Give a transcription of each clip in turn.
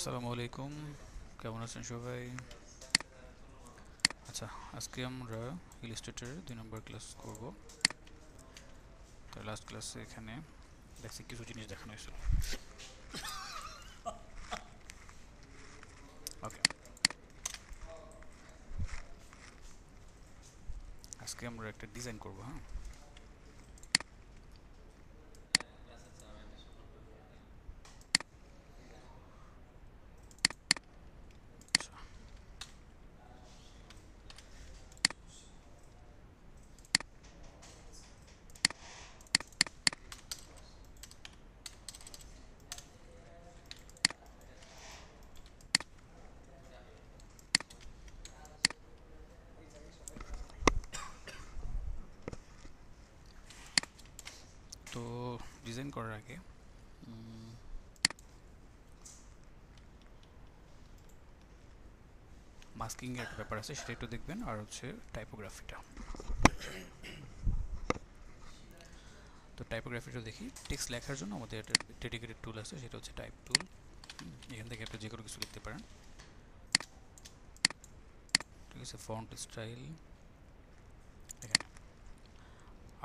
আসসালামু আলাইকুম, কেমন আছেন সবাই? আচ্ছা, আজকে আমরা ইলাস্ট্রেটরের 2 নম্বর ক্লাস করব। তো লাস্ট ক্লাসে এখানে বেসিক কিছু জিনিস দেখানো হয়েছিল। ওকে, আজকে আমরা একটা ডিজাইন করব। হ্যাঁ, আচ্ছা, তো ডিজাইন করার আগে মাস্কিং এর একটা ব্যাপার আছে, সেটা একটু দেখবেন। আর হচ্ছে টাইপোগ্রাফিটা। তো টাইপোগ্রাফিটা দেখি। টেক্সট লেখার জন্য আমাদের একটা ডেডিকেটেড টুল আছে, সেটা হচ্ছে টাইপ টুল। এখান থেকে আপনি যে কোনো কিছু লিখতে পারেন। ঠিক আছে, ফন্ট স্টাইল এখানে।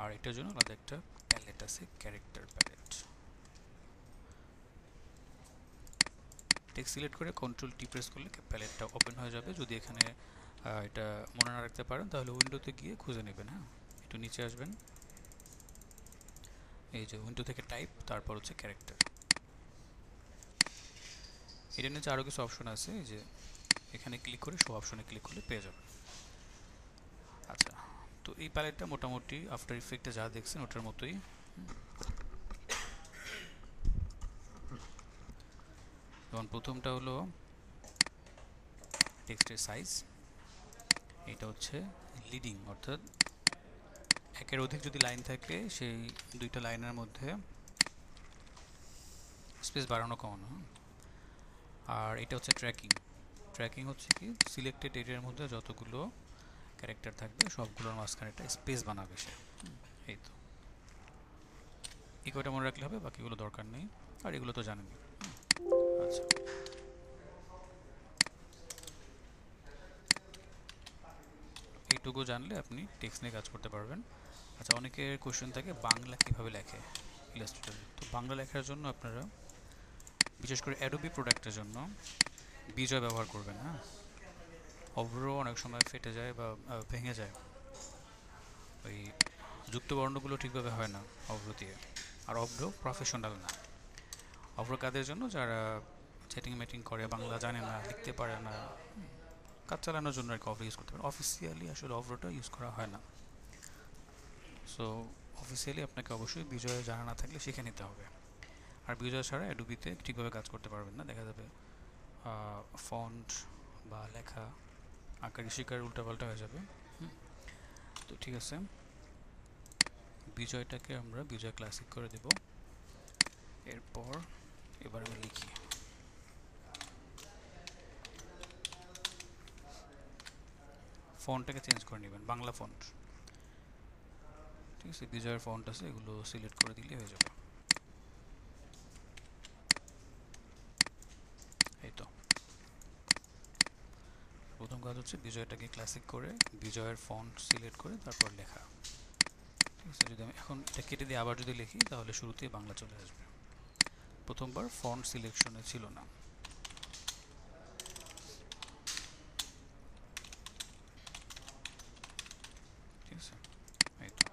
আর এটার জন্য আলাদা একটা প্যালেট আছে, ক্যারেক্টার প্যালেট। টেক্সট সিলেক্ট করে কন্ট্রোল টি প্রেস করলে প্যালেটটা ওপেন হয়ে যাবে। যদি এখানে এটা মনে না রাখতে পারেন তাহলে উইন্ডোতে গিয়ে খুঁজে নেবেন। হ্যাঁ, একটু নিচে আসবেন, এই যে উইন্ডো থেকে টাইপ, তারপর হচ্ছে ক্যারেক্টার। এটা নিচে আরও কিছু অপশন আছে, এই যে এখানে ক্লিক করে শো অপশনে ক্লিক করলে পেয়ে যাবেন। আচ্ছা, তো এই প্যালেটটা মোটামুটি আফটার ইফেক্টে যা দেখছেন ওটার মতোই। যেমন প্রথমটা হলো টেক্সটের সাইজ, এটা হচ্ছে লিডিং, অর্থাৎ একের অধিক যদি লাইন থাকে সেই দুইটা লাইনের মধ্যে স্পেস বাড়ানো কমানো। আর এটা হচ্ছে ট্র্যাকিং। ট্র্যাকিং হচ্ছে কি, সিলেক্টেড এরিয়ার মধ্যে যতগুলো ক্যারেক্টার থাকবে সবগুলোর মাঝখানে একটা স্পেস বানাবে সে। এই তো, এই কয়টা মনে রাখলে হবে, বাকিগুলো দরকার নেই। আর এগুলো তো জানেনই। আচ্ছা, এইটুকু জানলে আপনি টেক্সট নিয়ে কাজ করতে পারবেন। আচ্ছা, অনেকের কোশ্চেন থাকে বাংলা কীভাবে লেখে ইলাস্ট্রেটরে। তো বাংলা লেখার জন্য আপনারা বিশেষ করে অ্যাডোবি প্রোডাক্টের জন্য বিজয় ব্যবহার করবেন। হ্যাঁ, অভ্র অনেক সময় ফেটে যায় বা ভেঙে যায়, ওই যুক্ত বর্ণগুলো ঠিকভাবে হয় না অভ্র দিয়ে। আর অভ্র প্রফেশনাল না। অভ্র কাদের জন্য? যারা চ্যাটিং ম্যাটিং করে, বাংলা জানে না, লিখতে পারে না, কাজ চালানোর জন্য আর কি অভ্র ইউজ করতে পারে। অফিসিয়ালি আসলে অভ্রটা ইউজ করা হয় না। সো অফিসিয়ালি আপনাকে অবশ্যই বিজয় জানা না থাকলে শিখে নিতে হবে। আর বিজয় ছাড়া অ্যাডোবিতে ঠিকভাবে কাজ করতে পারবেন না। দেখা যাবে ফন্ট বা লেখা আকার শিকার উল্টাপাল্টা হয়ে যাবে। তো ঠিক আছে, বিজয়টাকে আমরা বিজয় ক্লাসিক করে দেব। এরপর এবার আমি লিখি, ফন্টটাকে চেঞ্জ করে নেবেন, বাংলা ফন্ট। ঠিক আছে, বিজয়ের ফন্ট আছে, এগুলো সিলেক্ট করে দিলে হয়ে যাবে। এই তো, প্রথম কাজ হচ্ছে বিজয়টাকে ক্লাসিক করে বিজয়ের ফন্ট সিলেক্ট করে তারপর লেখা। ঠিক আছে, যদি আমি এখন এটা কেটে দিয়ে আবার যদি লিখি তাহলে শুরুতেই বাংলা চলে আসবে। প্রথমবার ফন্ট সিলেকশনে ছিল না। ঠিক আছে, এই তো।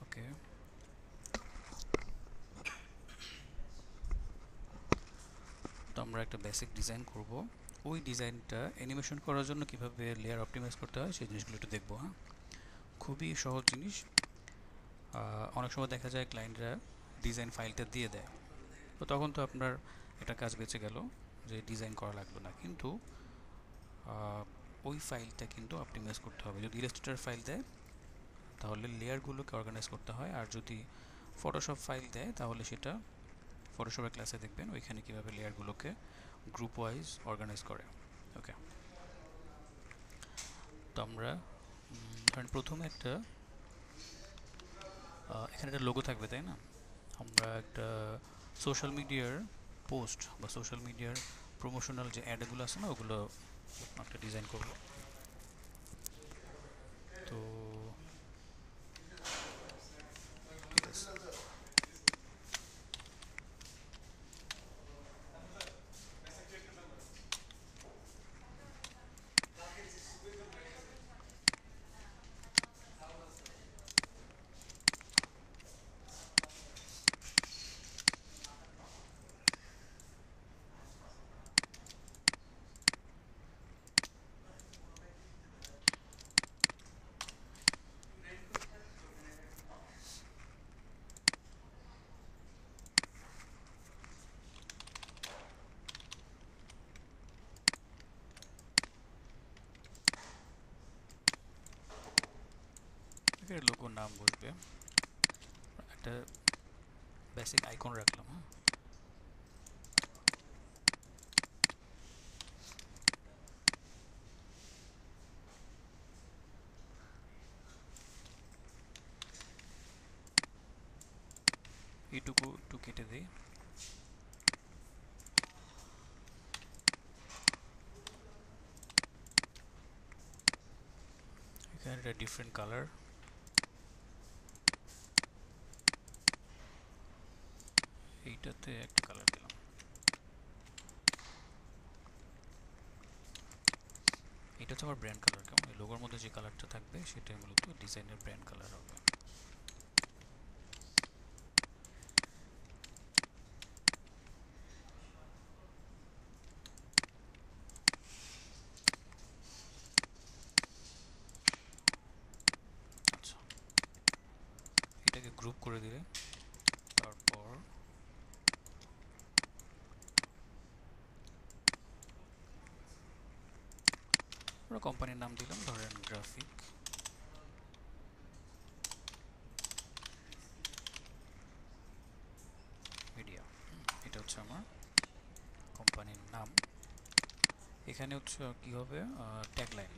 ওকে, তো আমরা একটা বেসিক ডিজাইন করব। ওই ডিজাইনটা অ্যানিমেশন করার জন্য কিভাবে লেয়ার অপটিমাইজ করতে হয় সেই জিনিসগুলো একটু দেখবো। হ্যাঁ, খুবই সহজ জিনিস। অনেক সময় দেখা যায় ক্লায়েন্টরা ডিজাইন ফাইলটা দিয়ে দেয়, তো তখন তো আপনার একটা কাজ বেঁচে গেল, যে ডিজাইন করা লাগলো না। কিন্তু ওই ফাইলটা কিন্তু অপটিমাইজ করতে হবে। যদি ইলাস্ট্রেটর ফাইল দেয় তাহলে লেয়ারগুলোকে অর্গানাইজ করতে হয়, আর যদি ফটোশপ ফাইল দেয় তাহলে সেটা ফটোশপের ক্লাসে দেখবেন ওইখানে কীভাবে লেয়ারগুলোকে গ্রুপ ওয়াইজ অর্গানাইজ করে। ওকে, তো আমরা ধরেন প্রথমে একটা এখানে একটা লোগো থাকবে, তাই না? আমরা একটা সোশ্যাল মিডিয়ার পোস্ট বা সোশ্যাল মিডিয়ার প্রমোশনাল যে অ্যাডগুলো আছে না, ওগুলো একটা ডিজাইন করব। তো ঠিক আছে, এখানে লোগোর নাম বসবে, একটা বেসিক আইকন রাখলাম। হ্যাঁ, এইটুকু একটু কেটে দিই। এখানে একটা ডিফারেন্ট কালার, এইটাতে একটা কালার দিলাম। এটা হচ্ছে আমার ব্র্যান্ড কালার। কেমন, এই লোগোর মধ্যে যে কালারটা থাকবে সেটাই মূলত ডিজাইনের ব্র্যান্ড কালার হবে। আচ্ছা, এটাকে গ্রুপ করে দিলে, তারপর আমরা কোম্পানির নাম দিলাম, ধরেন গ্রাফিক মিডিয়া। এটা হচ্ছে আমার কোম্পানির নাম। এখানে হচ্ছে কি হবে, ট্যাগলাইন।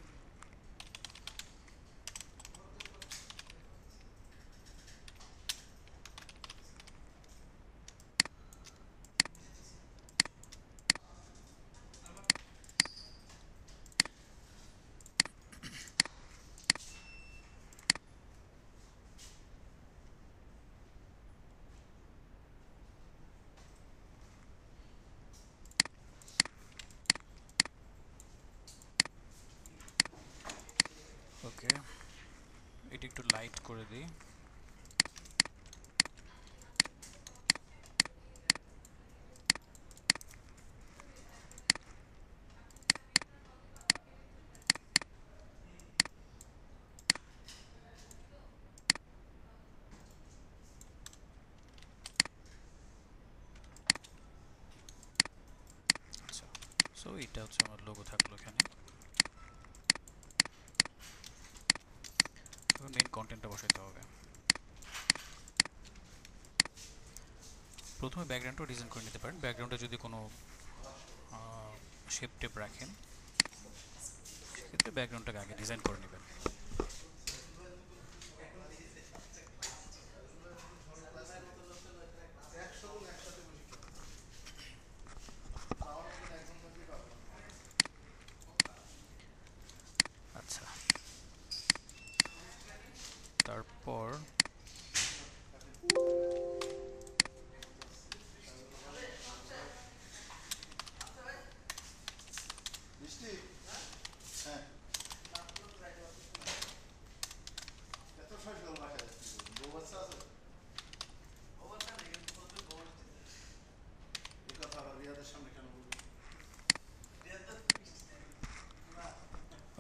ওকে, এটা একটু লাইট করে দিই। আচ্ছা, সো এটা হচ্ছে আমার লোগো থাকলো এখানে। এখন মেইন কন্টেন্টটা বসাতে হবে। প্রথমে ব্যাকগ্রাউন্ডটা ডিজাইন করে নিতে পারেন। ব্যাকগ্রাউন্ডে যদি কোনো শেপ টেপ রাখেন, সেক্ষেত্রে ব্যাকগ্রাউন্ডটাকে আগে ডিজাইন করে নেবেন। আচ্ছা, তারপর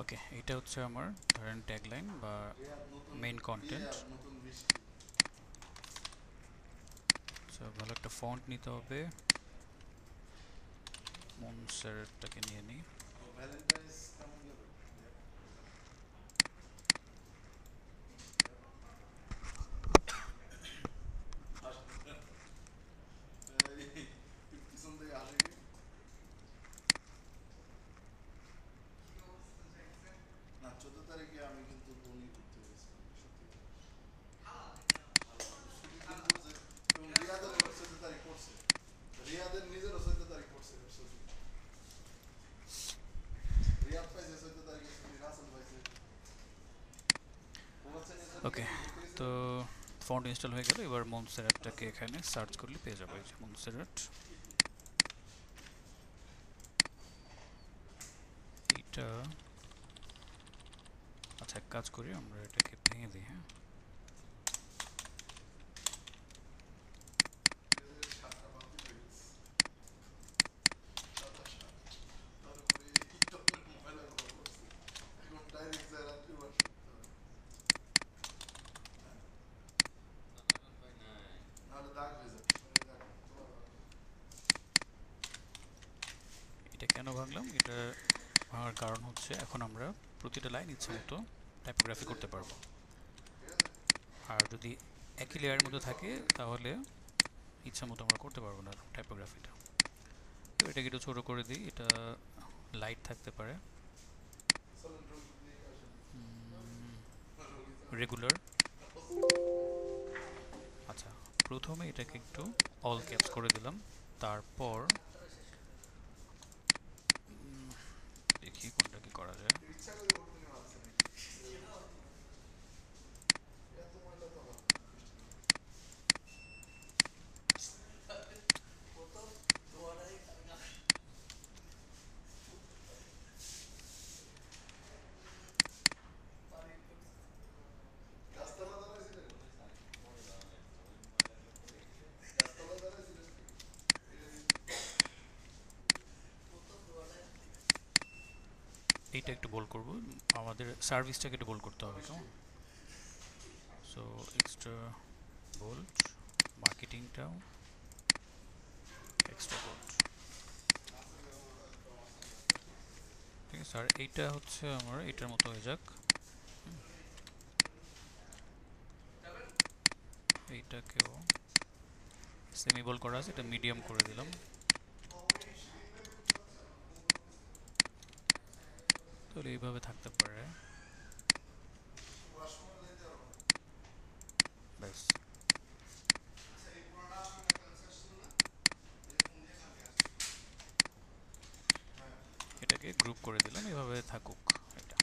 ওকে, এটা হচ্ছে আমার ধরেন ট্যাগলাইন বা মেইন কন্টেন্ট। আচ্ছা, ভালো একটা ফন্ট নিতে হবে। মনসেরটাকে নিয়ে নিই। ফন্ট ইনস্টল হয়ে গেল। এবার মনসেরাটটাকে এখানে সার্চ করলে পেয়ে যাবো, এই যে মনসেরাট। এটা আচ্ছা, এক কাজ করি, আমরা এটাকে ভেঙে দিই। হ্যাঁ, এটা কেন ভাঙলাম, এটা ভাঙার কারণ হচ্ছে এখন আমরা প্রতিটা লাইন ইচ্ছে মতো টাইপোগ্রাফি করতে পারবো। আর যদি একই লেয়ারের মধ্যে থাকে তাহলে ইচ্ছা মতো আমরা করতে পারবো না টাইপোগ্রাফিটা। তো এটাকে একটু ছোটো করে দিই, এটা লাইট থাকতে পারে, রেগুলার। আচ্ছা, প্রথমে এটাকে একটু অল ক্যাপস করে দিলাম, তারপর দেখি কোনটা কি করা যায়। এইটা একটু বোল্ড করবো, আমাদের সার্ভিসটাকে একটু বোল্ড করতে হবে, কেমন? সো এক্সট্রা বোল্ড, মার্কেটিংটাও এক্সট্রা বোল্ড। ঠিক আছে, আর এইটা হচ্ছে আমার এটার মতো হয়ে যাক। এইটাকেও সেমি বোল্ড করা আছে, এটা মিডিয়াম করে দিলাম। তাহলে এইভাবে থাকতে পারে, ব্যাস। এটাকে গ্রুপ করে দিলাম, এভাবে থাকুক এটা।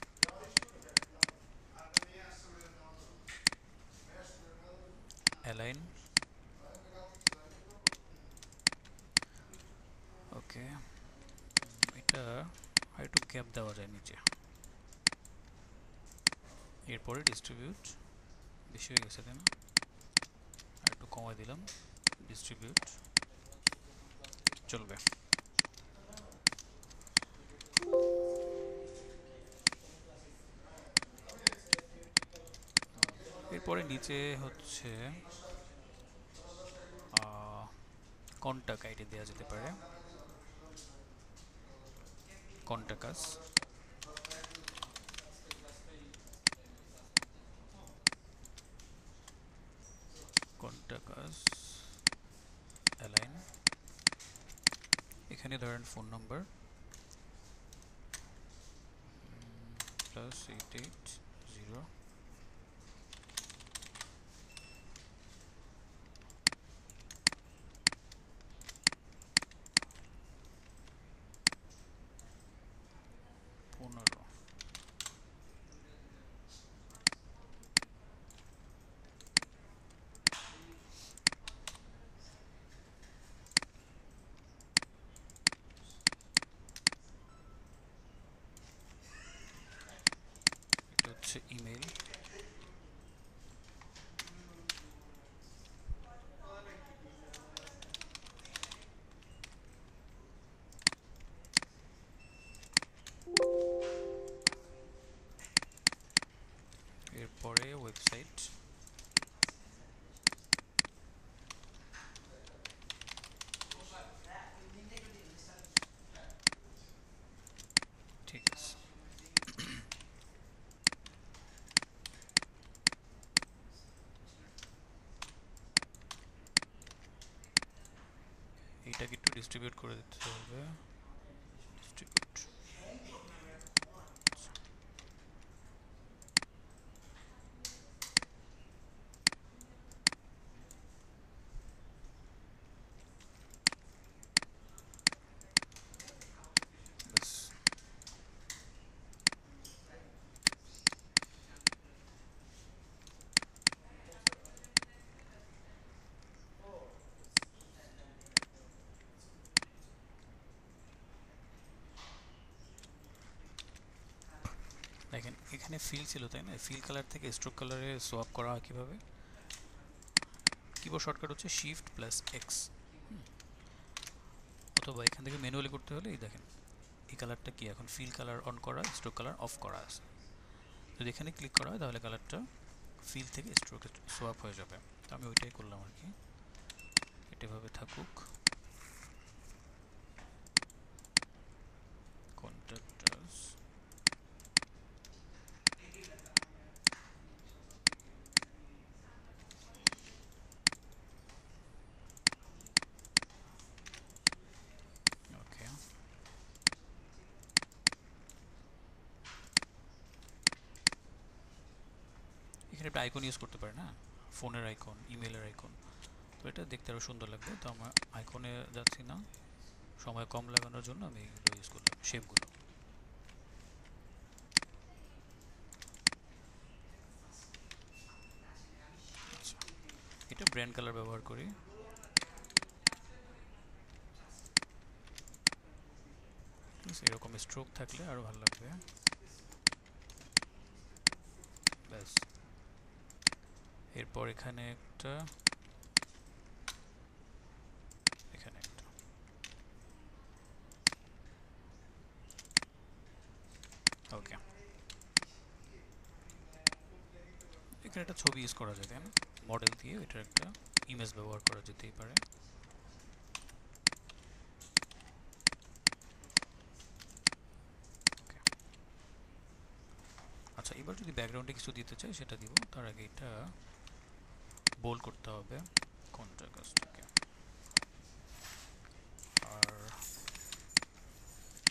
অ্যালাইন, ওকে। এটা আর একটু গ্যাপ দেওয়া যায় নিচে। এরপরে ডিস্ট্রিবিউট, বেশি হয়ে গেছে তাই না, আর একটু কমায় দিলাম, ডিস্ট্রিবিউট চলবে। এরপরে নিচে হচ্ছে কন্টাক্ট আইডি দেওয়া যেতে পারে, কন্টাকাস, কন্টাকাস অ্যালাইন। এখানে ধরেন ফোন নাম্বার +880, পনেরো। এটা হচ্ছে ইমেল, এরপরে ওয়েবসাইট, ঠিক আছে। এইটাকে একটু ডিস্ট্রিবিউট করে দিতে হবে, ডিস্ট্রিবিউট। ব্যাস, এখানে ফিল ছিল তাই না, ফিল কালার থেকে স্ট্রোক কালারে সোয়াপ করা হয় কীভাবে? কিবোর্ড শর্টকাট হচ্ছে শিফট প্লাস এক্স, অথবা এখান থেকে ম্যানুয়ালি করতে হলে এই দেখেন এই কালারটা কি এখন ফিল কালার অন করা, স্ট্রোক কালার অফ করা আছে। যদি এখানে ক্লিক করা হয় তাহলে কালারটা ফিল থেকে স্ট্রোকে সোয়াপ হয়ে যাবে। তো আমি ওইটাই করলাম আর কি, এটাভাবে থাকুক। কন্ট্রাক্টার্স ওকে, এখানে একটা আইকন ইউজ করতে পারে না, ফোনের আইকন, ইমেলের আইকন, তো এটা দেখতে আরও সুন্দর লাগবে। তো আমার আইকনে যাচ্ছি না, সময় কম লাগানোর জন্য আমি এগুলো ইউজ করলাম, শেপগুলো। আচ্ছা, এটা ব্র্যান্ড কালার ব্যবহার করি। এরকম স্ট্রোক থাকলে আরও ভালো লাগবে। ব্যাস, এরপর এখানে একটা, এখানে একটা, ওকে। এখানে একটা ছবি ইউজ করা যায়, তাই না? মডেল দিয়ে এটার একটা ইমেজ ব্যবহার করা যেতেই পারে। আচ্ছা, এবার যদি ব্যাকগ্রাউন্ডে কিছু দিতে চাই সেটা দিব, তার আগে এটা বোল্ড করতে হবে কন্ট্রাস্টটাকে, আর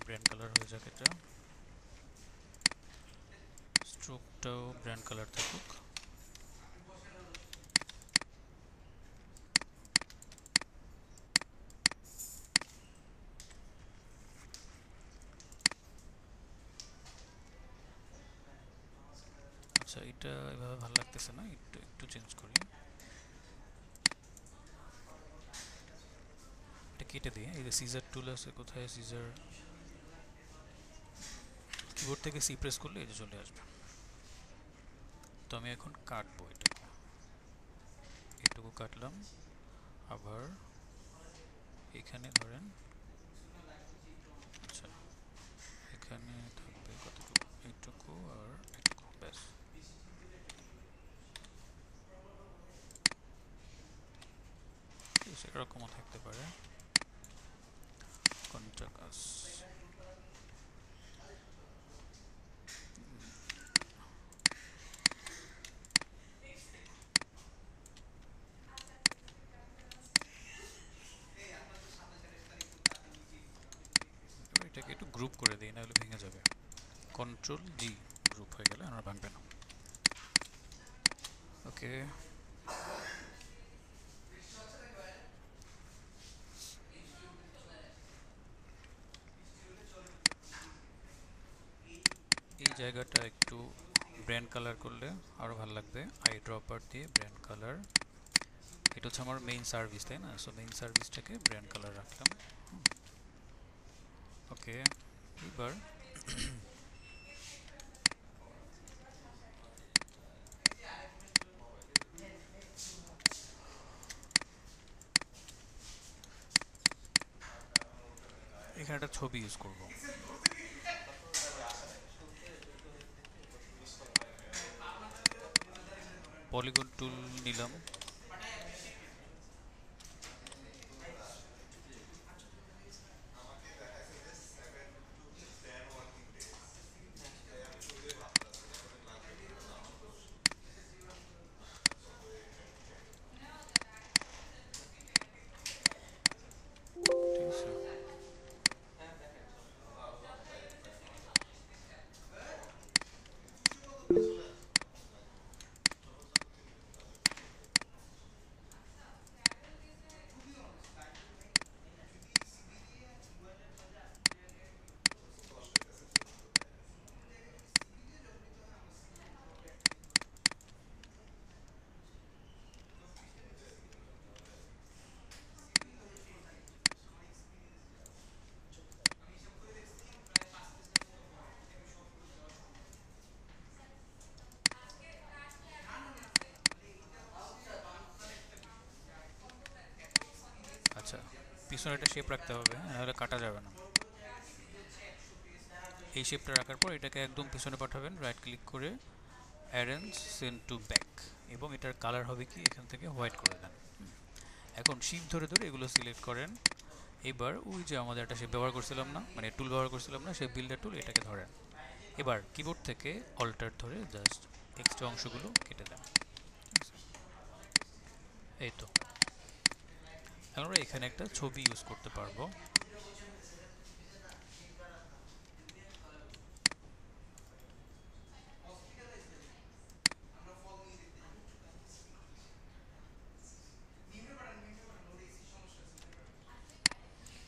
ব্র্যান্ড কালার হয়ে যাক এটা, স্ট্রোকটাও ব্র্যান্ড কালার থাকুক। আচ্ছা, এটা এভাবে ভালো লাগতেছে না, একটু একটু চেঞ্জ করি, এটা কেটে দিয়ে। এই যে সিজার টুল আছে, কোথায় সিজার, কিবোর্ড থেকে সি প্রেস করলে এই যে চলে আসবে। তো আমি এখন কাটবো এটাকে, এটুকু কাটলাম, আবার এখানে ধরেন, আচ্ছা এখানে থাকবে কতটুকু, এইটুকু আর এইটুকু, ব্যাস। ঠিক আছে, এরকমও থাকতে পারে। কন্ট্রাক্টাস এটাকে একটু গ্রুপ করে দিই, নাহলে ভেঙে যাবে। কন্ট্রোল জি, গ্রুপ হয়ে গেলে আর ভাঙবে না। ওকে, এই জায়গাটা একটু ব্র্যান্ড কালার করলে আরও ভালো লাগবে, আই ড্রপার দিয়ে ব্র্যান্ড কালার। এটা হচ্ছে আমার মেইন সার্ভিস, তাই না? সো মেইন সার্ভিসটাকে ব্র্যান্ড কালার রাখলাম। ওকে, এবার এখানে একটা ছবি ইউজ করব। পলিগন টুল নিলাম, ঠিক আছে। আচ্ছা, পিছনে একটা শেপ রাখতে হবে, নাহলে কাটা যাবে না। এই শেপটা রাখার পর এটাকে একদম পিছনে পাঠাবেন, রাইট ক্লিক করে অ্যারেঞ্জ সেন্ড টু ব্যাক, এবং এটার কালার হবে কি এখান থেকে হোয়াইট করে দেন। এখন শিফট ধরে ধরে এগুলো সিলেক্ট করেন। এবার ওই যে আমাদের একটা শেপ ব্যবহার করছিলাম না, মানে টুল ব্যবহার করছিলাম না, সেই বিল্ডার টুল, এটাকে ধরেন। এবার কিবোর্ড থেকে অল্টার ধরে জাস্ট এক্সট্রা অংশগুলো কেটে দেন। এই তো, এখন আমরা এখানে একটা ছবি ইউজ করতে পারবো।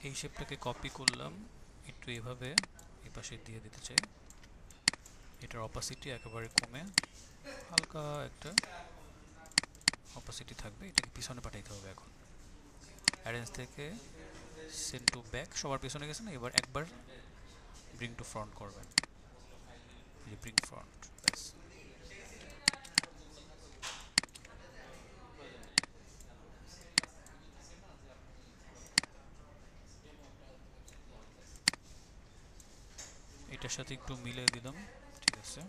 এই শেপটাকে কপি করলাম, একটু এভাবে এই পাশে দিয়ে দিতে চাই। এটার অপাসিটি একেবারে কমে হালকা একটা অপাসিটি থাকবে, এটাকে পিছনে পাঠাইতে হবে। এখন অ্যারেঞ্জ থেকে সেন্ড টু ব্যাক, সবার পিছনে গেছে না, এবার একবার ব্রিং টু ফ্রন্ট করবেন, ব্রিং ফ্রন্ট, ব্যাস। এটার সাথে একটু মিলে দিলাম, ঠিক আছে।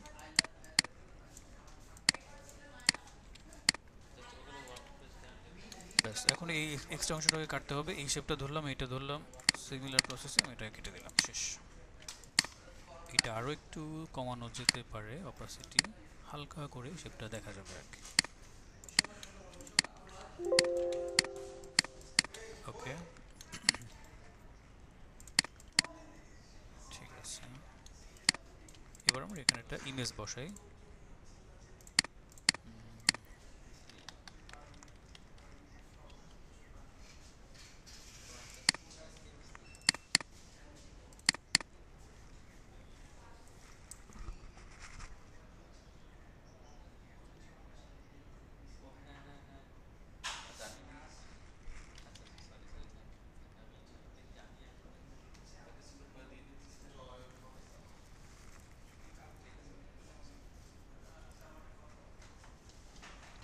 ব্যাস, এখন এই এক্সট্রা অংশটাকে কাটতে হবে। এই শেপটা ধরলাম, এইটা ধরলাম, সিমিলার প্রসেসে আমি এটা কেটে দিলাম, শেষ। এটা আরও একটু কমানো যেতে পারে, অপাসিটি হালকা করে শেপটা দেখা যাবে আর কি। ওকে, ঠিক আছে। এবার আমরা এখানে একটা ইমেজ বসাই।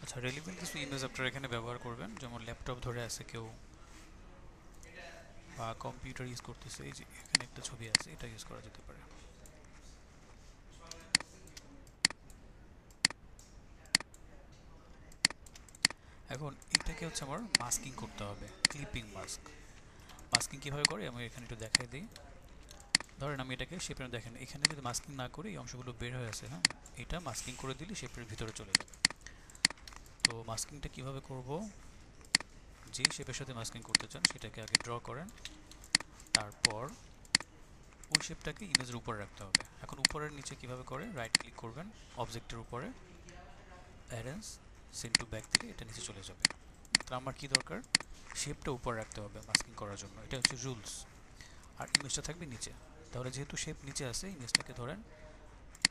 আচ্ছা, রেলিভেন্ট কিছু ইমেজ আপনারা এখানে ব্যবহার করবেন, যেমন ল্যাপটপ ধরে আছে কেউ বা কম্পিউটার ইউজ করতেছে, এই যে এখানে একটা ছবি আছে, এটা ইউজ করা যেতে পারে। এখন এটাকে হচ্ছে আমার মাস্কিং করতে হবে, ক্লিপিং মাস্ক। মাস্কিং কীভাবে করে আমি এখানে একটু দেখাই দিই। ধরেন আমি এটাকে শেপের, দেখেন এখানে যদি মাস্কিং না করে এই অংশগুলো বের হয়ে আছে, হ্যাঁ, এটা মাস্কিং করে দিলে শেপের ভিতরে চলে যাবে। তো মাস্কিংটা কিভাবে করব, যে শেপের সাথে মাস্কিং করতে চান সেটাকে আগে ড্র করেন, তারপর ওই শেপটাকে ইমেজের উপরে রাখতে হবে। এখন উপরের নিচে কিভাবে করে, রাইট ক্লিক করবেন অবজেক্টের উপরে, অ্যারেঞ্জ সেন্ড টু ব্যাক দিলে এটা নিচে চলে যাবে। তো আমার কি দরকার, শেপটা উপরে রাখতে হবে মাস্কিং করার জন্য, এটা হচ্ছে রুলস। আর ইমেজটা থাকবে নিচে। তাহলে যেহেতু শেপ নিচে আছে, ইমেজটাকে ধরেন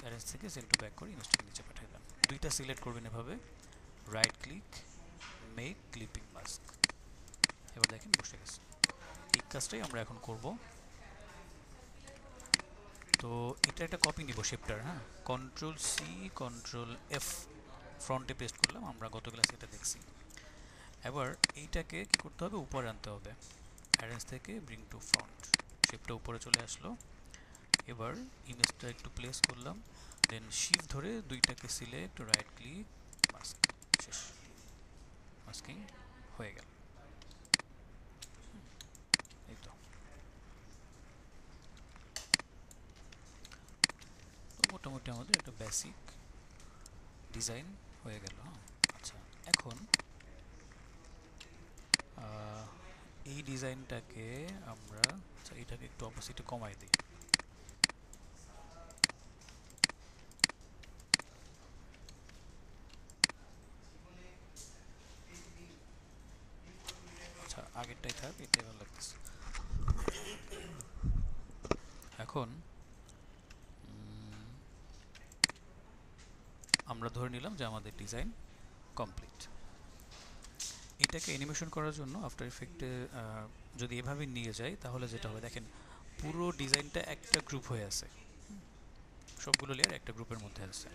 অ্যারেঞ্জ থেকে সেন্ড টু ব্যাক করে ইমেজটাকে নিচে পাঠিয়ে দেন। দুইটা সিলেক্ট করবেন এভাবে, right click, make clipping mask. এবার দেখেন বসে গেছে। এই কাজটাই আমরা এখন করব। তো এটা একটা কপি নিব শেপটার, হ্যাঁ, কন্ট্রোল সি কন্ট্রোল এফ, ফ্রন্টে পেস্ট করলাম, আমরা গত ক্লাসে এটা দেখছি। এবার এইটাকে কি করতে হবে, উপরে আনতে হবে, অ্যারেঞ্জ থেকে ব্রিং টু ফ্রন্ট, শেপটা উপরে চলে আসলো। এবার ইমেজটা একটু প্লেস করলাম, দেন শিফট ধরে দুইটাকে সিলেক্ট, রাইট ক্লিক, মাস্ক, শেষ। মাস্কিং হয়ে গেল। এই তো, মোটামুটি আমাদের একটা বেসিক ডিজাইন হয়ে গেল। হ্যাঁ, আচ্ছা, এখন এই ডিজাইনটাকে আমরা, আচ্ছা এটাকে একটু অপোজিটে কমাই দিই। আচ্ছা, আগেরটাই থাক, এটাই ভালো লাগতেছে। এখন আমরা ধরে নিলাম যে আমাদের ডিজাইন কমপ্লিট। এটাকে অ্যানিমেশন করার জন্য আফটার ইফেক্টে যদি এভাবে নিয়ে যাই, তাহলে যেটা হবে দেখেন, পুরো ডিজাইনটা একটা গ্রুপ হয়ে আছে, সবগুলো লেয়ার একটা গ্রুপের মধ্যে আছে।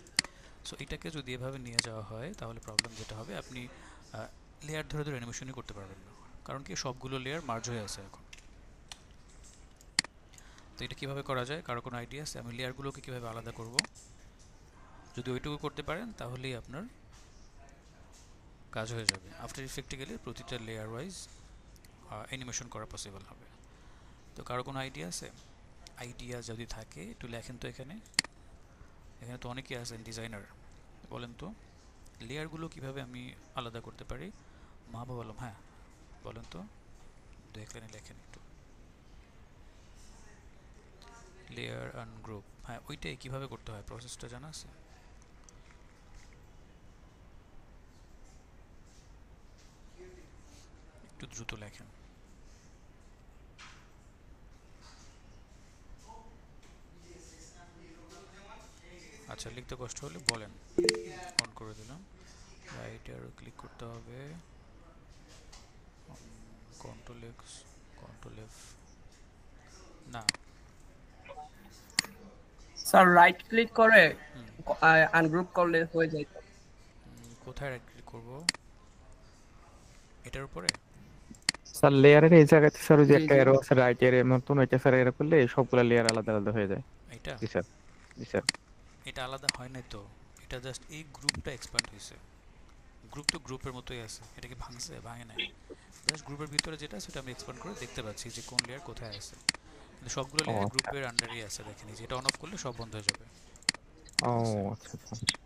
সো এটাকে যদি এভাবে নিয়ে যাওয়া হয়, তাহলে প্রবলেম যেটা হবে, আপনি লেয়ার ধরে ধরে অ্যানিমেশনই করতে পারবেন না, কারণ কি সবগুলো লেয়ার মার্জ হয়ে আছে এখন। তো এটা কীভাবে করা যায়, কারো কোনো আইডিয়া আছে? আমি লেয়ারগুলোকে কীভাবে আলাদা করব? যদি ওইটুকু করতে পারেন তাহলেই আপনার কাজ হয়ে যাবে। আফটার ইফেক্টে গেলে প্রতিটা লেয়ার ওয়াইজ অ্যানিমেশন করা পসিবল হবে। তো কারো কোনো আইডিয়া আছে? আইডিয়া যদি থাকে একটু লেখেন তো। এখানে এখানে তো অনেকেই আছেন ডিজাইনার, বলেন তো লেয়ারগুলো কিভাবে আমি আলাদা করতে পারি? মাহবুব আলম, হ্যাঁ বলেন তো, দেখলেন লেখেন একটু। লেয়ার আনগ্রুপ, হ্যাঁ ওইটাই কীভাবে করতে হয় প্রসেসটা জানা আছে? একটু দ্রুত লেখেন। আচ্ছা লিখতে কষ্ট হলে বলেন, অন করে দিলাম। রাইট অ্যারো ক্লিক করতে হবে, কন্ট্রোল এক্স, কন্ট্রোল এফ, না স্যার রাইট ক্লিক করে আনগ্রুপ করলে হয়ে যায়। কোথায় রাইট ক্লিক করবো? এটার উপরে? স্যার লেয়ারের এই জায়গাতে স্যার ওই যে জি একটা জি এরো আছে রাইট এর মতন, ওইটা স্যার এরো করলে সবগুলা লেয়ার আলাদা আলাদা হয়ে যায়। এটা জি স্যার, জি স্যার। এটা আলাদা হয় নাই তো, এটা জাস্ট এই গ্রুপটা এক্সপ্যান্ড হয়েছে। গ্রুপ তো গ্রুপের মতোই আছে, এটা কি ভাঙছে? ভাঙে নাই, জাস্ট গ্রুপের ভিতরে যেটা সেটা আমি এক্সপ্যান্ড করে দেখতে পাচ্ছি যে কোন লেয়ার কোথায় আছে। কিন্তু সবগুলো ও লেয়ার আচ্ছা, গ্রুপের আন্ডারই আছে, দেখেন এই যে এটা অন অফ করলে সব বন্ধ হয়ে যাবে। ও ঠিক আছে, আচ্ছা আচ্ছা।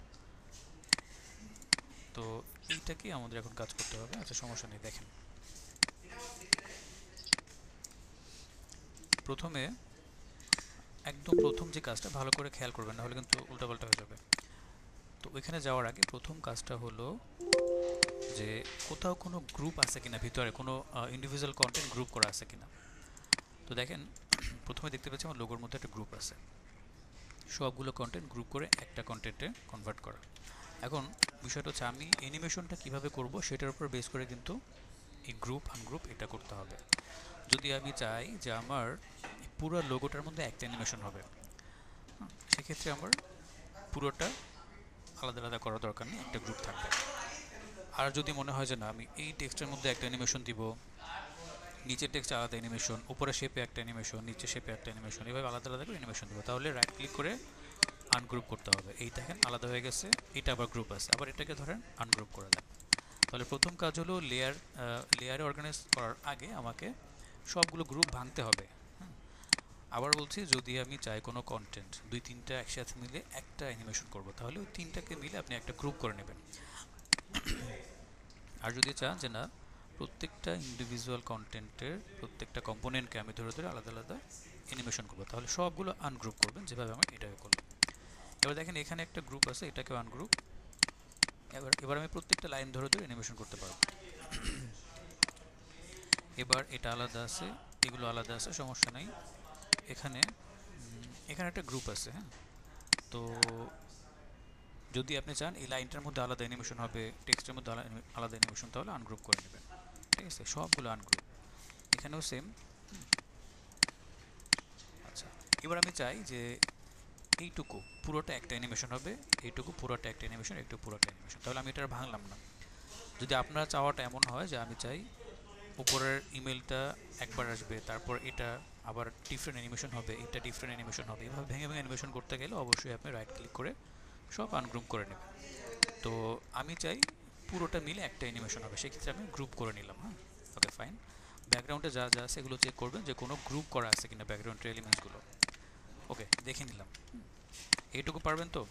তো এইটাকে আমাদের এখন কাজ করতে হবে। আচ্ছা সমস্যা নেই, দেখেন প্রথমে একদম প্রথম যে কাজটা ভালো করে খেয়াল করবেন, না হলে কিন্তু উল্টাপাল্টা হয়ে যাবে। তো ওইখানে যাওয়ার আগে প্রথম কাজটা হলো যে কোথাও কোনো গ্রুপ আছে কিনা, ভিতরে কোনো ইন্ডিভিজুয়াল কন্টেন্ট গ্রুপ করা আছে কিনা। তো দেখেন প্রথমে দেখতে পাচ্ছি আমার লোগোর মধ্যে একটা গ্রুপ আছে, সবগুলো কন্টেন্ট গ্রুপ করে একটা কন্টেন্টে কনভার্ট করা। এখন বিষয়টা হচ্ছে আমি অ্যানিমেশনটা কিভাবে করব সেটার উপর বেস করে কিন্তু এই গ্রুপ আনগ্রুপ এটা করতে হবে। যদি আমি চাই যে আমার পুরো লোগোটার মধ্যে একটা অ্যানিমেশন হবে, সেক্ষেত্রে আমার পুরোটা আলাদা আলাদা করার দরকার নেই, একটা গ্রুপ থাকবে। আর যদি মনে হয় যে না আমি এই টেক্সটের মধ্যে একটা অ্যানিমেশন দিব, নিচের টেক্সটে আলাদা অ্যানিমেশন, উপরে শেপে একটা অ্যানিমেশন, নিচে শেপে একটা অ্যানিমেশন, এভাবে আলাদা আলাদা করে অ্যানিমেশন দেবো, তাহলে রাইট ক্লিক করে আনগ্রুপ করতে হবে। এই দেখেন আলাদা হয়ে গেছে, এটা আবার গ্রুপ আছে, আবার এটাকে ধরেন আনগ্রুপ করে দেন। তাহলে প্রথম কাজ হলো লেয়ারে অর্গানাইজ করার আগে আমাকে সবগুলো গ্রুপ ভাঙতে হবে। আবার বলছি যদি আমি চাই কোনো কন্টেন্ট দুই তিনটা একসাথে মিলে একটা অ্যানিমেশন করব, তাহলে ওই তিনটাকে মিলে আপনি একটা গ্রুপ করে নেবেন। আর যদি চান যে না প্রত্যেকটা ইন্ডিভিজুয়াল কন্টেন্টের প্রত্যেকটা কম্পোনেন্টকে আমি ধরে ধরে আলাদা আলাদা অ্যানিমেশন করবো, তাহলে সবগুলো আনগ্রুপ করবেন যেভাবে আমি এটাকে করলাম। এবার দেখেন এখানে একটা গ্রুপ আছে, এটাকেও আনগ্রুপ। এবার আমি প্রত্যেকটা লাইন ধরে ধরে অ্যানিমেশন করতে পারবো। এবার এটা আলাদা আছে, এগুলো আলাদা আছে, সমস্যা নাই। এখানে এখানে একটা গ্রুপ আছে, হ্যাঁ। তো যদি আপনি চান এই লাইনটার মধ্যে আলাদা অ্যানিমেশন হবে, টেক্সটের মধ্যে আলাদা অ্যানিমেশন, তাহলে আনগ্রুপ করে নেবেন। ঠিক আছে, সবগুলো আনগ্রুপ। এখানেও সেম। আচ্ছা এবার আমি চাই যে এইটুকু পুরোটা একটা অ্যানিমেশন হবে, এইটুকু পুরোটা একটা অ্যানিমেশন, একটু পুরোটা অ্যানিমেশন, তাহলে আমি এটা আর ভাঙলাম না। যদি আপনার চাওয়াটা এমন হয় যে আমি চাই উপরের ইমেলটা একবার আসবে, তারপর এটা আবার ডিফারেন্ট অ্যানিমেশন হবে, এটা ডিফারেন্ট অ্যানিমেশন হবে, এভাবে ভেঙে ভেঙে অ্যানিমেশন করতে গেলে অবশ্যই আপনি রাইট ক্লিক করে সব আনগ্রুপ করে নেবেন। তো আমি চাই পুরোটা মিলে একটা অ্যানিমেশন হবে, সেক্ষেত্রে আমি গ্রুপ করে নিলাম। হ্যাঁ ওকে ফাইন। ব্যাকগ্রাউন্ডে যা যা আছে এগুলো চেক করবেন যে কোনো গ্রুপ করা আছে কিনা ব্যাকগ্রাউন্ডের এলিমেন্টসগুলো। ওকে দেখে নিলাম। এইটুকু পারবেন তো?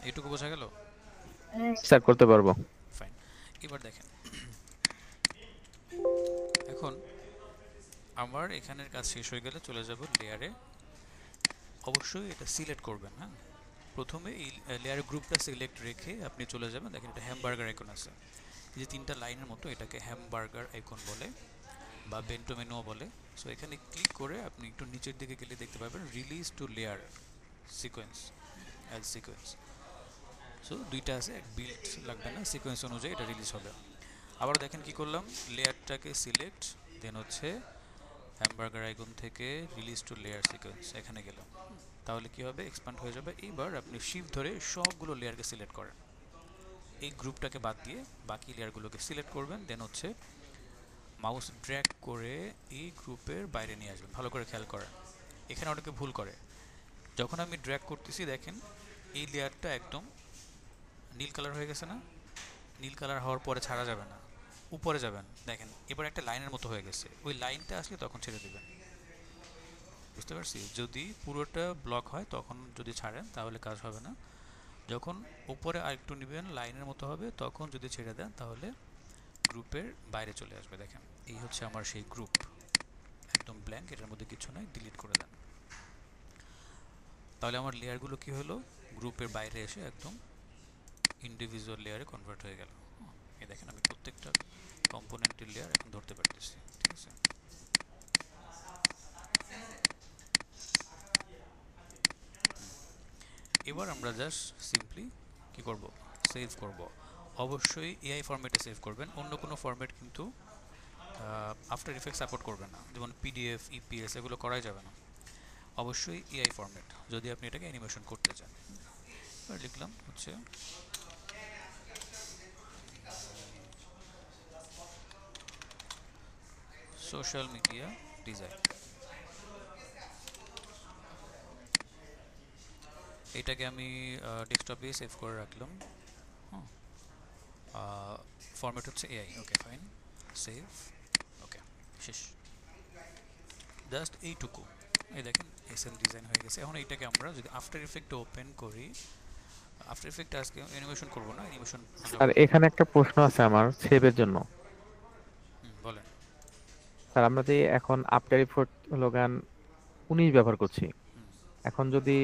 এইটুকু বোঝা গেল? স্যার করতে পারবো। ফাইন। এবার দেখেন এখন আমার এখানের কাজ শেষ হয়ে গেলে চলে যাব লেয়ারে। অবশ্যই এটা সিলেক্ট করবেন। হ্যাঁ প্রথমে এই লেয়ার গ্রুপটা সিলেক্ট রেখে আপনি চলে যাবেন, দেখেন এটা হ্যামবার্গার আইকন আছে, এই যে তিনটা লাইনের মতো, এটাকে হ্যামবার্গার আইকন বলে বা বেন্টো মেনুও বলে। সো এখানে ক্লিক করে আপনি একটু নিচের দিকে গেলে দেখতে পাবেন release two layer sequence, as sequence. So দুইটা আছে, এক বিল্ড লাগবে না, সিকোয়েন্স অনুযায়ী এটা রিলিজ হবে। আবার দেখেন কি করলাম, লেয়ারটাকে সিলেক্ট, দেন হচ্ছে হ্যামবার্গার আইকন থেকে রিলিজ টু লেয়ার সিকোয়েন্স, এখানে গেলাম, তাহলে কি হবে এক্সপ্যান্ড হয়ে যাবে। এইবার আপনি শিফট ধরে সবগুলো লেয়ারকে সিলেক্ট করেন, এই গ্রুপটাকে বাদ দিয়ে বাকি লেয়ারগুলোকে সিলেক্ট করবেন, দেন হচ্ছে মাউস ড্র্যাগ করে এই গ্রুপের বাইরে নিয়ে আসবেন। ভালো করে খেয়াল করেন, এখানে অনেকে ভুল করে। যখন আমি ড্র্যাগ করতেছি দেখেন এই লেয়ারটা একদম নীল কালার হয়ে গেছে না? নীল কালার হওয়ার পরে ছাড়া যাবে না, উপরে যাবেন, দেখেন এবার একটা লাইনের মতো হয়ে গেছে। ওই লাইনটা আসলে তখন ছেড়ে দেবেন। বুঝতে পারছি? যদি পুরোটা ব্লক হয় তখন যদি ছাড়েন তাহলে কাজ হবে না। যখন উপরে আরেকটু নেবেন লাইনের মতো হবে, তখন যদি ছেড়ে দেন তাহলে গ্রুপের বাইরে চলে আসবে। দেখেন এই হচ্ছে আমার সেই গ্রুপ, একদম ব্ল্যাঙ্ক, এটার মধ্যে কিছু নাই, ডিলিট করে দেন। তাহলে আমার লেয়ারগুলো কি হলো, গ্রুপের বাইরে এসে একদম ইন্ডিভিজুয়াল লেয়ারে কনভার্ট হয়ে গেল। এই দেখেন আমি প্রত্যেকটা কম্পোনেন্টের লেয়ার এখন ধরতে পারতেছি। ঠিক আছে, এবার আমরা জাস্ট সিম্পলি কি করব, সেভ করব। অবশ্যই এআই ফরম্যাটে সেভ করবেন, অন্য কোনো ফরম্যাট কিন্তু আফটার ইফেক্ট সাপোর্ট করবে না, যেমন পিডিএফ, ইপিএস এগুলো করাই যাবে না। অবশ্যই এআই ফরম্যাট যদি আপনি এটাকে অ্যানিমেশন করতে চান। এবার লিখলাম হচ্ছে সোশ্যাল মিডিয়া ডিজাইন, এটাকে আমি ডেস্কটপে সেভ করে রাখলাম। হ্যাঁ, ফরম্যাট হচ্ছে AI. Okay fine, save. Okay, শেষ। জাস্ট এইটুকু, এই দেখেন এসএম ডিজাইন হয়ে গেছে। এখন এইটাকে আমরা যদি আফটার ইফেক্টে ওপেন করি, আফটার ইফেক্টে আজকে অ্যানিমেশন করব না, অ্যানিমেশন আর এখানে একটা প্রশ্ন আছে আমার সেভের জন্য। বলেন। স্যার আমরা যে এখন আফটার ইফেক্ট লোগান 19 ব্যবহার করছি, এখন যদি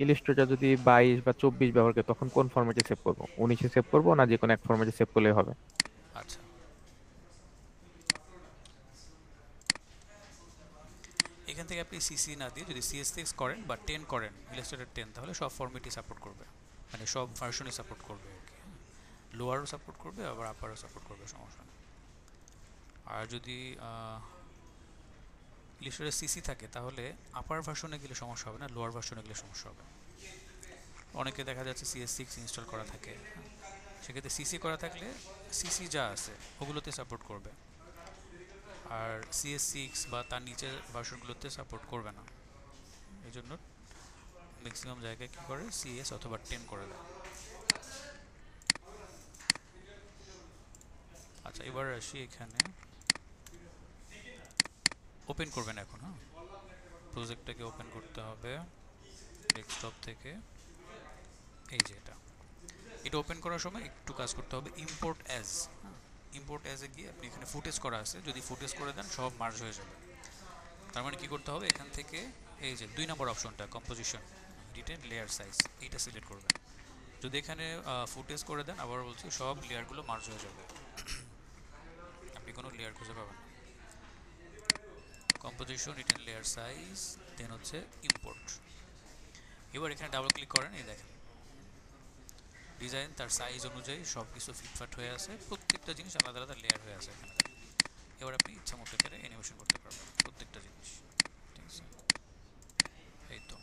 ইলিস্ট্রেটর যদি 22 বা 24 ব্যবহার করি তখন কোন ফরম্যাটে সেভ করব? 19-এ সেভ করব না যে কোনো এক ফরম্যাটে সেভ করলেই হবে? আচ্ছা, এখান থেকে আপনি সিসি না দিয়ে যদি সিএস6 করেন বা 10 করেন, ইলাস্ট্রেটর 10, তাহলে সব ফরম্যাটই সাপোর্ট করবে, মানে সব ভার্সনই সাপোর্ট করবে আর কি। লোয়ারও সাপোর্ট করবে আবার আপারও সাপোর্ট করবে, সমস্যা নেই। আর যদি ইলাস্ট্রেটর সিসি থাকে তাহলে আপার ভার্সনে গেলে সমস্যা হবে না, লোয়ার ভার্সনে গেলে সমস্যা হবে। অনেকে দেখা যাচ্ছে সিএস6 ইনস্টল করা থাকে, সেক্ষেত্রে সিসি করা থাকলে সিসি যা আছে ওগুলোতে সাপোর্ট করবে, আর সিএস6 বা তার নিচের ভার্সনগুলোতে সাপোর্ট করবে না। এই জন্য ম্যাক্সিমাম জায়গায় কী করে, সিএস অথবা 10 করে দেয়। আচ্ছা, এবার আসি এখানে, ওপেন করবেন এখন। হ্যাঁ, প্রজেক্টটাকে ওপেন করতে হবে ডেস্কটপ থেকে। এই যে এটা ওপেন করার সময় একটু কাজ করতে হবে, ইম্পোর্ট অ্যাজ। ইম্পোর্ট অ্যাজে গিয়ে আপনি এখানে ফুটেজ করা আছে, যদি ফুটেজ করে দেন সব মার্জ হয়ে যাবে। তার মানে কি করতে হবে, এখান থেকে এই যে 2 নম্বর অপশনটা কম্পোজিশন, রিটেন লেয়ার সাইজ, এইটা সিলেক্ট করবেন। যদি এখানে ফুটেজ করে দেন, আবার বলছি সব লেয়ারগুলো মার্জ হয়ে যাবে, আপনি কোনো লেয়ার খুঁজে পাবেন না। কম্পোজিশন, রিটেন লেয়ার সাইজ, দেন হচ্ছে ইম্পোর্ট। এবার এখানে ডাবল ক্লিক করেন, এই দেখেন ডিজাইন তার সাইজ অনুযায়ী সব কিছু ফিটফাট হয়ে আছে, প্রত্যেকটা জিনিস আলাদা আলাদা লেয়ার হয়ে আছে এখানে। এবার আপনি ইচ্ছা মতো করে অ্যানিমেশন করতে পারবেন প্রত্যেকটা জিনিস। ঠিক আছে, এই তো।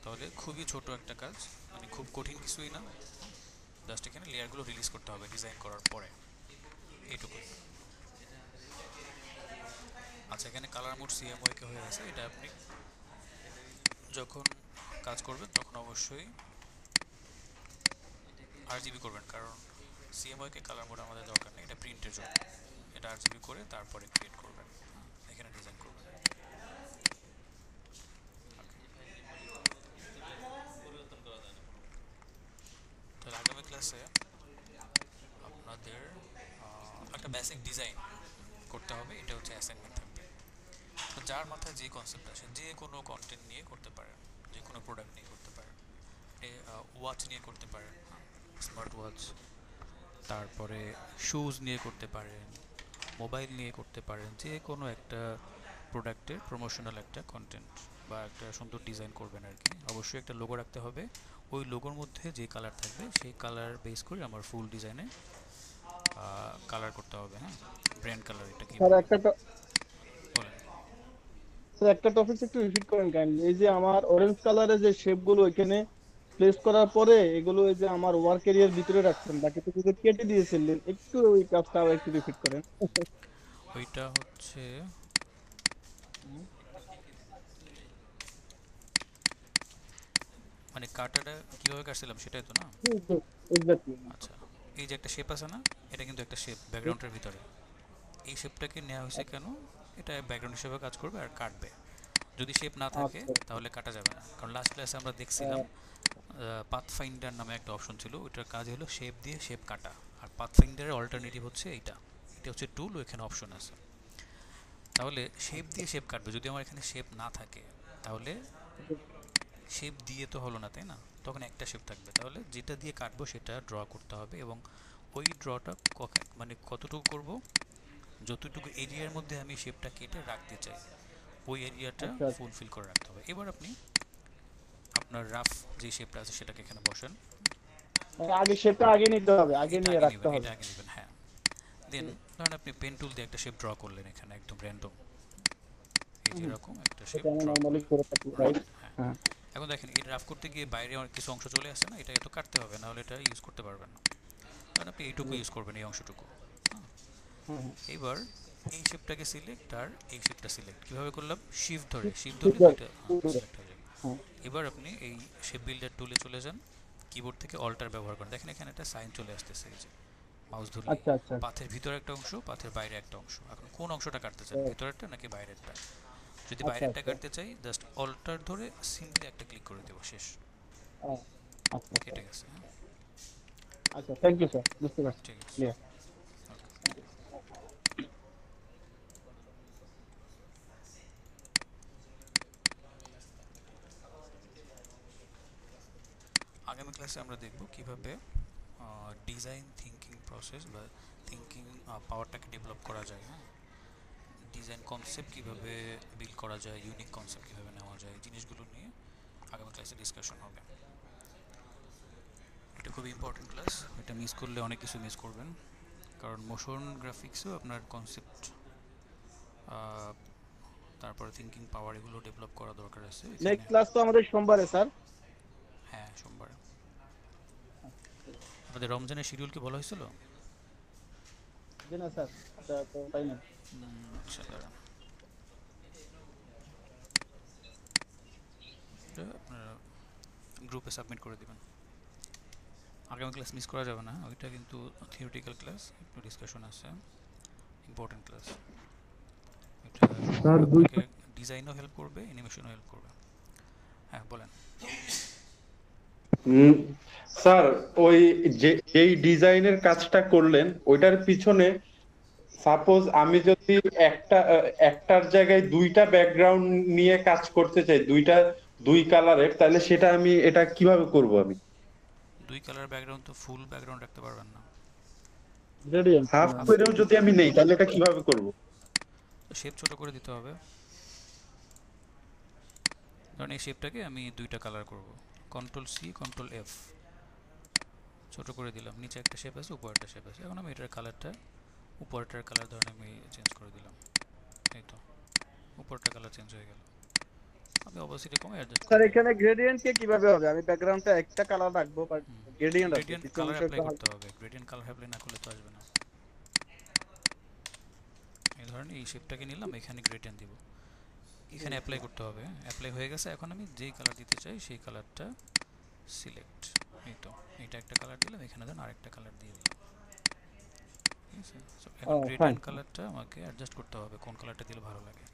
তাহলে খুবই ছোট একটা কাজ, মানে খুব কঠিন কিছুই না, জাস্ট এখানে লেয়ারগুলো রিলিজ করতে হবে ডিজাইন করার পরে, এইটুকুই। আচ্ছা, এখানে কালার মোড সিএমওয়াইকে হয়ে আছে, এটা আপনি যখন কাজ করবেন তখন অবশ্যই আরজিবি করবেন, কারণ সিএমওয়াইকে কালার মোড আমাদের দরকার নেই, এটা প্রিন্টের জন্য। এটা আরজিবি করে তারপরে ক্রিয়েট করবেন, এখানে ডিজাইন করবেন। তাহলে আগামী ক্লাসে আপনাদের একটা বেসিক ডিজাইন করতে হবে, এটা হচ্ছে অ্যাসাইনমেন্ট থাকবে। তো যার মাথায় যে কনসেপ্ট আসে, যে কোনো কন্টেন্ট নিয়ে করতে পারেন, যে কোনো প্রোডাক্ট নিয়ে করতে পারেন, ওয়াচ নিয়ে করতে পারেন, স্মার্ট ওয়াচ, তারপরে শুজ নিয়ে করতে পারেন, মোবাইল নিয়ে করতে পারেন, যে কোনো একটা প্রোডাক্টের প্রমোশনাল একটা কন্টেন্ট বা একটা সুন্দর ডিজাইন করবেন আর কি। অবশ্যই একটা লোগো রাখতে হবে, ওই লোগোর মধ্যে যে কালার থাকবে সেই কালার বেস করে আমার ফুল ডিজাইনে কালার করতে হবে। হ্যাঁ, ব্র্যান্ড কালার, এটা কি স্যার একটা বলেন? স্যার একটা টপিক একটু রিপিট করেন কাইন্ডলি। এই যে আমার অরেঞ্জ কালারের যে শেপ গুলো এখানে প্লেস করার পরে এগুলো এই যে আমার ওয়ার্ক এরিয়ার ভিতরে রাখছেন, বাকিটুকু যে কেটে দিয়েছিলেন, একটু ওই কাজটা আবার একটু রিপিট করেন। ওইটা হচ্ছে মানে কাটাটা কিভাবে কাটছিলাম সেটাই তো না? এক্স্যাক্টলি। আচ্ছা, এই যে একটা শেপ আছে না, এটা কিন্তু একটা শেপ ব্যাকগ্রাউন্ডের ভিতরে। এই শেপটাকে নেওয়া হয়েছে কেন? এটা ব্যাকগ্রাউন্ড হিসেবে কাজ করবে আর কাটবে। যদি শেপ না থাকে আচ্ছা তাহলে কাটা যাবে না, কারণ লাস্ট ক্লাসে আমরা দেখছিলাম পাথ ফাইন্ডার নামে একটা অপশন ছিল, ওইটার কাজ হলো শেপ দিয়ে শেপ কাটা। আর পাথ ফাইন্ডারের অল্টারনেটিভ হচ্ছে এইটা, এটা হচ্ছে টুল, এখানে অপশন আছে। তাহলে শেপ দিয়ে শেপ কাটবে, যদি আমার এখানে শেপ না থাকে তাহলে শেপ দিয়ে তো হলো না, তাই না? তখন একটা শেপ থাকবে, তাহলে যেটা দিয়ে কাটবো সেটা ড্র করতে হবে, এবং ওই ড্রটা মানে কতটুকু করব, যতটুকু এরিয়ার মধ্যে আমি শেপটা কেটে রাখতে চাই ওই এরিয়াটা আচ্ছা। ফুলফিল করে রাখতে হবে। এবার আপনি আপনার রাফ যে শেপটা আছে সেটাকে এখানে বসান। মানে আগে শেপটা আগে নিতে হবে, আগে এটা নিয়ে আগে রাখতে নেবেন, হবে। এটা আগে নেবেন, হ্যাঁ। দেন ধরেন আপনি পেন টুল দিয়ে একটা শেপ ড্র করলেন এখানে একদম র্যান্ডম, এই যে এরকম একটা শেপ এটা আমি ড্র নরমালি করলেন, করে থাকি, রাইট? হ্যাঁ। হ্যাঁ। এখন দেখেন এই রাফ করতে গিয়ে বাইরে অনেক কিছু অংশ চলে আসে না, এটা এত কাটতে হবে, না হলে এটা ইউজ করতে পারবেন না। কারণ আপনি এইটুকু ইউজ করবেন, এই অংশটুকু। হ্যাঁ। হ্যাঁ। এবার এই শেপটাকে সিলেক্ট আর এই শেপটা সিলেক্ট কিভাবে করলাম, শিফট ধরে ঠিক দুইটা আছে। সিলেক্ট হয়ে যাবে। হ্যাঁ। এবার আপনি এই শেপ বিল্ডার টুলে চলে যান, কিবোর্ড থেকে অল্টার ব্যবহার করেন, দেখেন এখানে একটা সাইন চলে আসতেছে, এই যে মাউস ধরলে আচ্ছা আচ্ছা। পাথের ভিতরে একটা অংশ, পাথের বাইরে একটা অংশ। এখন কোন অংশটা কাটতে চান, ভিতরেরটা নাকি বাইরেরটা? যদি আচ্ছা বাইরেরটা আচ্ছা। কাটতে চাই জাস্ট অল্টার ধরে সিম্পলি একটা ক্লিক করে দেবো, শেষ, আচ্ছা আচ্ছা। কেটে গেছে। হ্যাঁ, আচ্ছা, থ্যাংক ইউ স্যার, বুঝতে পারছি। ঠিক আছে। ক্লিয়ার। আগামী ক্লাসে আমরা দেখব কিভাবে ডিজাইন থিঙ্কিং প্রসেস বা থিঙ্কিং পাওয়ারটাকে ডেভেলপ করা যায়। হ্যাঁ, ডিজাইন কনসেপ্ট কিভাবে বিল্ড করা যায়, ইউনিক কনসেপ্ট কিভাবে নেওয়া যায়, জিনিসগুলো নিয়ে আগামী ক্লাসে ডিসকাশন হবে। এটা খুবই ইম্পর্টেন্ট ক্লাস, এটা মিস করলে অনেক কিছু মিস করবেন, কারণ মোশন গ্রাফিক্সেও আপনার কনসেপ্ট, তারপরে থিঙ্কিং পাওয়ার এগুলো ডেভেলপ করা দরকার আছে এখানে। নেক্সট ক্লাস তো আমাদের সোমবারে স্যার। হ্যাঁ, সোমবার। আপনাদের রমজানের শিডিউল কি বলা হয়েছিল? জি না স্যার, এটা তো তাই না। আচ্ছা, দাঁড়ান, এটা আপনারা গ্রুপে সাবমিট করে দিবেন। আগামী ক্লাস মিস করা যাবে না, ওইটা কিন্তু থিওরিটিক্যাল ক্লাস, একটু ডিসকাশন আছে, ইম্পর্টেন্ট ক্লাস। এটা স্যার আপনাকে ডিজাইনও হেল্প করবে, অ্যানিমেশনও হেল্প করবে। হ্যাঁ, বলেন। হুম, স্যার ওই যে যেই ডিজাইনের কাজটা করলেন ওইটার পিছনে সাপোজ আমি যদি একটার জায়গায় দুইটা ব্যাকগ্রাউন্ড নিয়ে কাজ করতে চাই, দুই কালারের, তাহলে সেটা এটা কিভাবে করব আমি? দুই কালার ব্যাকগ্রাউন্ড তো ফুল ব্যাকগ্রাউন্ড রাখতে পারবেন না, গ্রেডিয়েন্ট। হাফ হাফ করেও যদি আমি নেই তাহলে এটা কিভাবে করব? শেপ ছোট করে দিতে হবে। কারণ এই শেপটাকে আমি দুইটা কালার করব, কন্ট্রোল সি কন্ট্রোল এফ, ছোট করে দিলাম। নিচে একটা শেপ আছে, উপরে একটা শেপ আছে, এখন আমি এটার কালারটা, উপরটার কালার ধরেন আমি চেঞ্জ করে দিলাম, এই তো উপরটা কালার চেঞ্জ হয়ে গেল। আমি অবশ্যই কমে অ্যাডজাস্ট স্যার করব। এখানে গ্রেডিয়েন্ট কে কিভাবে হবে? আমি ব্যাকগ্রাউন্ডটা একটা কালার রাখবো, বাট গ্রেডিয়েন্ট আছে গ্রেডিয়েন্ট কিছু কালার অংশ অ্যাপ্লাই একটু করতে হবে, গ্রেডিয়েন্ট কালার অ্যাপ্লাই না করলে তো আসবে না। এই ধরেন এই শেপটাকে নিলাম, এখানে গ্রেডিয়েন্ট দিব, এখানে অ্যাপ্লাই করতে হবে। অ্যাপ্লাই হয়ে গেছে, এখন আমি যেই কালার দিতে চাই সেই কালারটা সিলেক্ট, এই তো এটা একটা কালার দিলাম, এখানে দেন আরেকটা কালার দিয়ে দিলাম, ঠিক আছে। সো এখন ফাইন। গ্রেডিয়েন্ট কালারটা আমাকে অ্যাডজাস্ট করতে হবে, কোন কালারটা দিলে ভালো লাগে।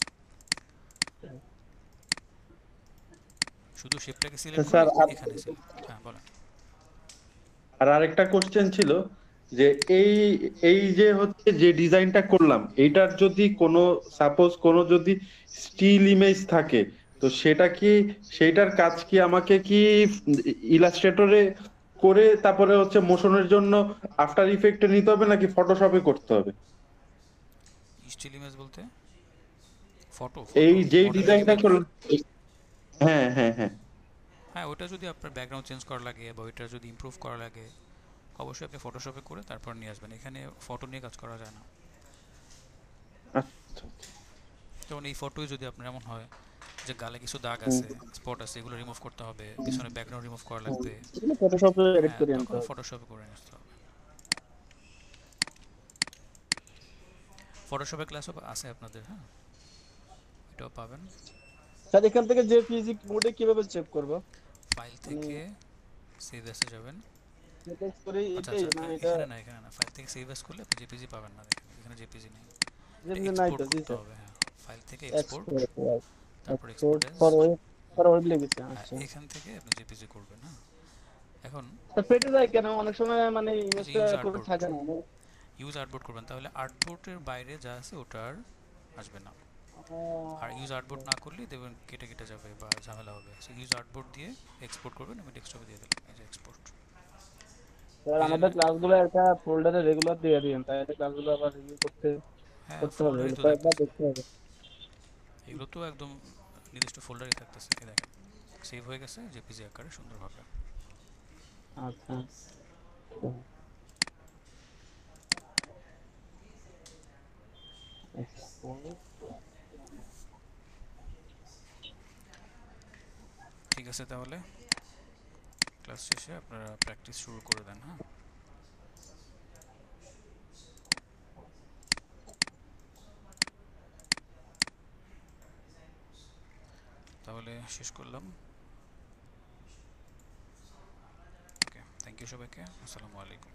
শুধু শেপটাকে সিলেক্ট করে স্যার এখানে সিলেক্ট, হ্যাঁ বলেন। আর আরেকটা কোশ্চেন ছিল যে এই এই যে হচ্ছে যে ডিজাইনটা করলাম, এইটার যদি কোনো যদি স্টিল ইমেজ থাকে, তো সেইটার কাজ কি আমাকে কি ইলাস্ট্রেটরে করে তারপরে হচ্ছে মোশনের জন্য আফটার ইফেক্টে নিতে হবে নাকি ফটোশপে করতে হবে? স্টিল ইমেজ বলতে ফটো, এই ফটো যেই মডেলের ডিজাইনটা ইমেজ। করলাম। হ্যাঁ হ্যাঁ হ্যাঁ। হ্যাঁ, ওটা যদি আপনার ব্যাকগ্রাউন্ড চেঞ্জ করা লাগে বা ওইটা যদি ইমপ্রুভ করা লাগে, অবশ্যই আপনি ফটোশপে করে তারপর নিয়ে আসবেন, এখানে ফটো নিয়ে কাজ করা যায় না। আচ্ছা। যেমন এই ফটোই যদি আপনার এমন হয় যে গালে কিছু দাগ আছে, স্পট আছে, এগুলো রিমুভ করতে হবে, পিছনে ব্যাকগ্রাউন্ড রিমুভ করা লাগবে, এগুলো ফটোশপে এডিট হ্যাঁ করে আনতে তখন হবে। ফটোশপে করে নিতে হবে। ফটোশপের ক্লাসও আছে আপনাদের, হ্যাঁ এটাও পাবেন। স্যার এখান থেকে জেপিজি মোডে কিভাবে সেভ করব? ফাইল মানে থেকে সেভ এসে যাবেন। সেটিংস করে আচ্ছা এটাই আচ্ছা না এটা এখানে না, ফাইল থেকে সেভ এস করলে আপনি জেপিজি পাবেন না, দেখেন এখানে জেপিজি নেই, এটা জেপিজি নাই এক্সপোর্ট তো? জি করতে স্যার। হবে। হ্যাঁ ফাইল থেকে এক্সপোর্ট, এক্সপোর্ট তারপর export export S, for web লেগেছে। হ্যাঁ আচ্ছা এখান থেকে আপনি জেপিজি করবেন। হ্যাঁ এখন স্যার ফেটে যায় কেন অনেক সময়, মানে এই যে ইমেজটা ইউজ পুরো আর্টবোর্ড, থাকে না। ইউজ আর্টবোর্ড করবেন, তাহলে আর্টবোর্ডের বাইরে যা আছে ওটা আর আসবে না। আর ইউজ আর্টবোর্ড না করলে দেখবেন কেটে কেটে যাবে বা ঝামেলা হবে। সো ইউজ আর্টবোর্ড দিয়ে এক্সপোর্ট করবেন, আমি ডেস্কটপে দিয়ে দিলাম, এই যে এক্সপোর্ট। স্যার এই যে আমাদের ক্লাসগুলো একটা ফোল্ডারে রেগুলার দিয়ে দিন, তাহলে ক্লাসগুলো আবার রিভিউ করতে হ্যাঁ করতে হবে, ফোল্ডারই এগুলো তো কয়েকবার থাকতেছে, দেখতে হবে। এগুলো তো একদম নির্দিষ্ট ফোল্ডারই থাকতেছে, এই দেখেন সেভ হয়ে গেছে জেপিজি আকারে সুন্দরভাবে। আচ্ছা ঠিক আছে, তাহলে ক্লাস শেষে আপনারা প্র্যাকটিস শুরু করে দেন। হ্যাঁ তাহলে শেষ করলাম। ওকে, থ্যাংক ইউ সবাইকে, আসসালামু আলাইকুম।